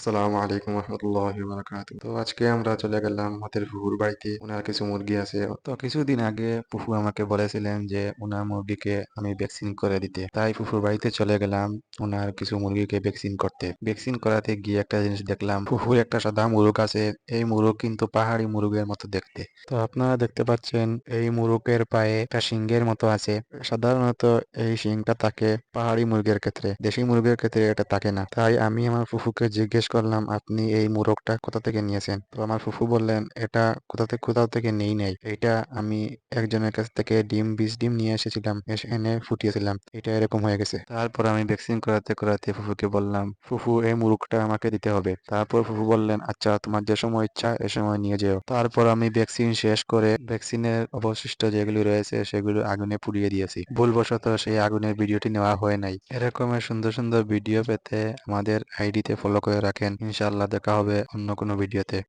আসসালামু আলাইকুম রহমতুল্লাহি বারাকাতুহু। তো আজকে আমরা চলে গেলাম আমাদের ফুফুর বাড়িতে। উনার কিছু মুরগি আছে। তো কিছুদিন আগে ফুফু আমাকে বলেছিলেন যে উনার মুরগিকে আমি ভ্যাকসিন করে দিতে। তাই ফুফুর বাড়িতে চলে গেলাম উনার কিছু মুরগিকে ভ্যাকসিন করতে। ভ্যাকসিন করাতে গিয়ে একটা জিনিস দেখলাম, ফুফুর একটা সাদা মুরগ আছে। এই মুরগ কিন্তু পাহাড়ি মুরগের মতো দেখতে। তো আপনারা দেখতে পাচ্ছেন এই মুরগের পায়ে একটা শিংয়ের মতো আছে। সাধারণত এই শিংটা থাকে পাহাড়ি মুরগের ক্ষেত্রে, দেশি মুরগের ক্ষেত্রে এটা থাকে না। তাই আমি আমার ফুফুকে জিজ্ঞেস করলাম, আপনি এই মোরগটা কোথা থেকে নিয়েছেন? তো আমার ফুফু বললেন, এটা কোথাও থেকে নেই নাই, এটা আমি একজনের কাছ থেকে বীজ ডিম নিয়ে এসেছিলাম, এনে ফুটিয়েছিলাম, এটা এরকম হয়ে গেছে। তারপর আমি ভ্যাকসিন করাতে করাতে ফুফুকে বললাম, ফুফু এই মুরগটা আমাকে দিতে হবে। তারপর ফুফু বললেন, আচ্ছা তোমার যে সময় ইচ্ছা এ সময় নিয়ে যেও। তারপর আমি ভ্যাকসিন শেষ করে ভ্যাকসিনের অবশিষ্ট যেগুলি রয়েছে সেগুলো আগুনে পুড়িয়ে দিয়েছি। ভুলবশত সেই আগুনের ভিডিওটি নেওয়া হয় নাই। এরকমের সুন্দর সুন্দর ভিডিও পেতে আমাদের আইডিতে ফলো করে রাখেন। ইনশাআল্লাহ দেখা হবে অন্য কোনো ভিডিওতে।